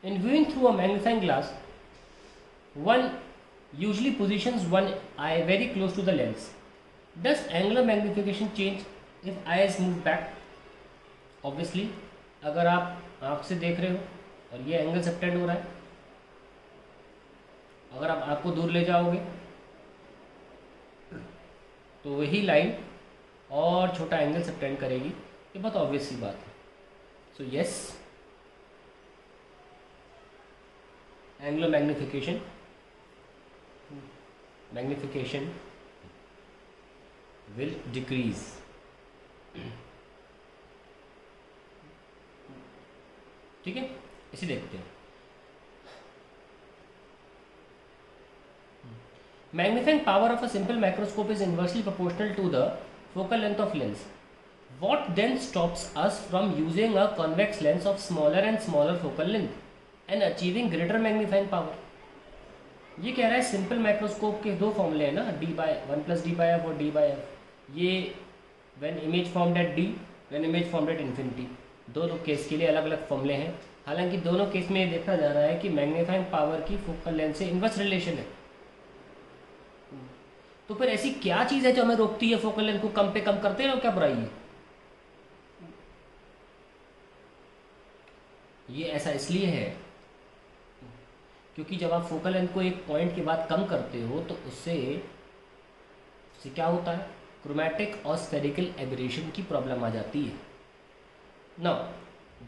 In viewing through a magnifying glass, one usually positions one eye very close to the lens. Does angular magnification change if eyes move back? Obviously, अगर आप आँख से देख रहे हो और ये एंगल सबटेंड हो रहा है, अगर आप आँख को दूर ले जाओगे तो वही लाइन और छोटा एंगल सबटेंड करेगी। ये बहुत ऑब्वियस सी बात है। So yes, angular magnification will decrease. ठीक है, इसे देखते हैं। Magnifying power of a simple microscope is inversely proportional to the focal length of lens. What then stops us from using a convex lens of smaller and smaller focal length and achieving greater magnifying power? ये कह रहा है simple microscope के दो फॉर्मूले हैं ना, d/1 + d/f और d/f। ये when image formed at d, when image formed at infinity, दोनों केस के लिए अलग अलग फॉर्मूले हैं। हालांकि दोनों केस में ये देखा जा रहा है कि मैग्नीफाइंग पावर की फोकल लेंथ से इन्वर्स रिलेशन है। तो फिर ऐसी क्या चीज़ है जो हमें रोकती है फोकल लेंथ को कम पे कम करते रहो? क्या बुराई है? ये ऐसा इसलिए है क्योंकि जब आप फोकल लेंथ को एक पॉइंट के बाद कम करते हो तो उससे क्या होता है, क्रोमैटिक और स्फेरिकल एबरेशन की प्रॉब्लम आ जाती है ना।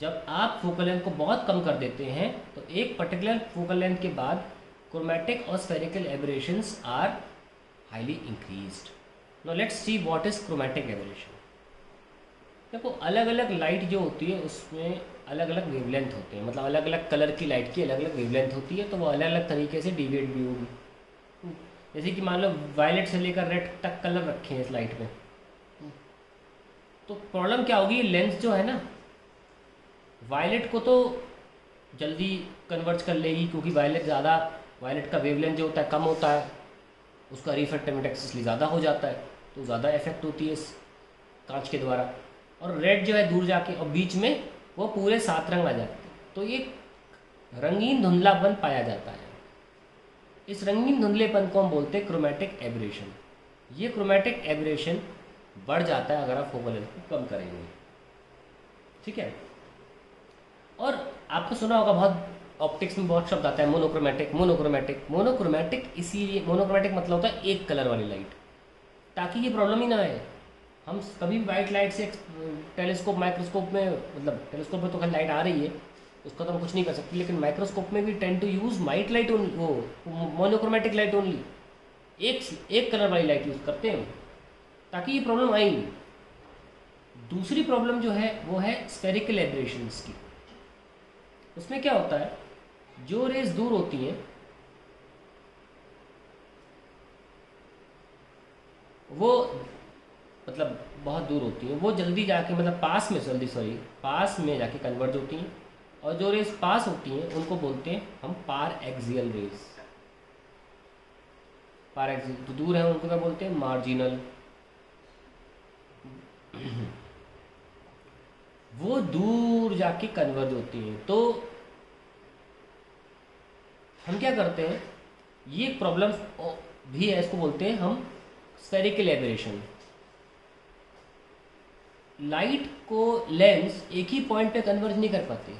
जब आप फोकल लेंथ को बहुत कम कर देते हैं तो एक पर्टिकुलर फोकल लेंथ के बाद क्रोमैटिक और spherical aberrations are highly increased. Now let's see what is chromatic aberration. देखो, अलग अलग लाइट जो होती है उसमें अलग अलग वेवलेंथ होते हैं, मतलब अलग अलग कलर की लाइट की अलग अलग वेवलेंथ होती है, तो वो अलग अलग तरीके से डिविएट भी होगी। जैसे कि मान लो वायलेट से लेकर रेड तक कलर रखे हैं इस लाइट में, तो प्रॉब्लम क्या होगी, लेंस जो है ना वायलेट को तो जल्दी कन्वर्ट कर लेगी क्योंकि वायलेट का वेवलेंथ जो होता है कम होता है, उसका रिफ्रैक्टिव इंडेक्स इसलिए ज़्यादा हो जाता है, तो ज़्यादा इफेक्ट होती है इस कांच के द्वारा। और रेड जो है दूर जाके और बीच में वो पूरे 7 रंग आ जाते हैं, तो ये रंगीन धुंधलापन पाया जाता है। इस रंगीन धुंधलेपन को हम बोलते हैं क्रोमैटिक एबरेशन। ये क्रोमैटिक एबरेशन बढ़ जाता है अगर आप फोकल लेंथ को कम करेंगे। ठीक है, और आपको सुना होगा बहुत, ऑप्टिक्स में बहुत शब्द आता है मोनोक्रोमैटिक। मोनोक्रोमैटिक इसीलिए, मोनोक्रोमैटिक मतलब होता है एक कलर वाली लाइट, ताकि ये प्रॉब्लम ही ना आए। हम कभी भी वाइट लाइट से टेलीस्कोप माइक्रोस्कोप में, मतलब टेलीस्कोप में तो खैर लाइट आ रही है, उसका तो हम कुछ नहीं कर सकते, लेकिन माइक्रोस्कोप में भी tend to use white light only, वो मोनोक्रोमैटिक लाइट ओनली, एक कलर वाली लाइट यूज़ करते हैं ताकि ये प्रॉब्लम आई नहीं। दूसरी प्रॉब्लम जो है वो है स्फेरिकल एबरेशंस की। उसमें क्या होता है, जो रेज दूर होती हैं वो, मतलब बहुत दूर होती हैं, वो जल्दी जाके, मतलब पास में जाके कन्वर्ज होती हैं, और जो रेज पास होती हैं उनको बोलते हैं हम पार एक्सियल रेज। पार एक्सियल, तो दूर है उनको क्या बोलते हैं, मार्जिनल। वो दूर जाके कन्वर्ज होती हैं। तो हम क्या करते हैं, ये प्रॉब्लम भी है, इसको बोलते हैं हम स्फेरिकल एबरेशन। लाइट को लेंस एक ही पॉइंट पे कन्वर्ज नहीं कर पाती,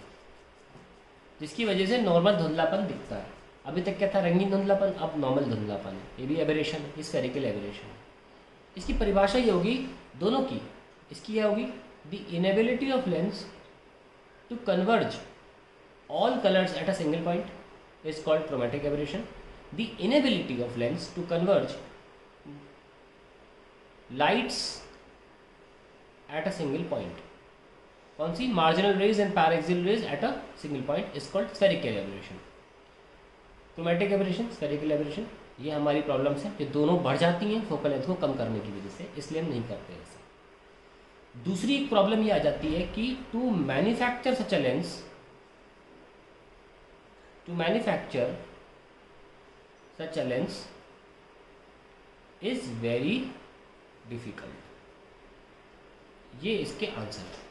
जिसकी वजह से नॉर्मल धुंधलापन दिखता है। अभी तक क्या था, रंगीन धुंधलापन, अब नॉर्मल धुंधलापन है। ये भी एबरेशन है, स्फेरिकल एबरेशन। इसकी परिभाषा ये होगी दोनों की, इसकी क्या होगी, the inability of lens to converge all colours at a single point is called chromatic aberration. The inability of lens to converge lights at a single point, कौन सी, marginal rays and paraxial rays at a single point is called spherical aberration. chromatic aberration, spherical aberration, ये हमारी problems हैं, ये दोनों बढ़ जाती हैं focal length को कम करने की वजह से, इसलिए हम नहीं करते ऐसे। दूसरी एक प्रॉब्लम ये आ जाती है कि to manufacture such a lens, to manufacture such a lens is very difficult। ये इसके आंसर है।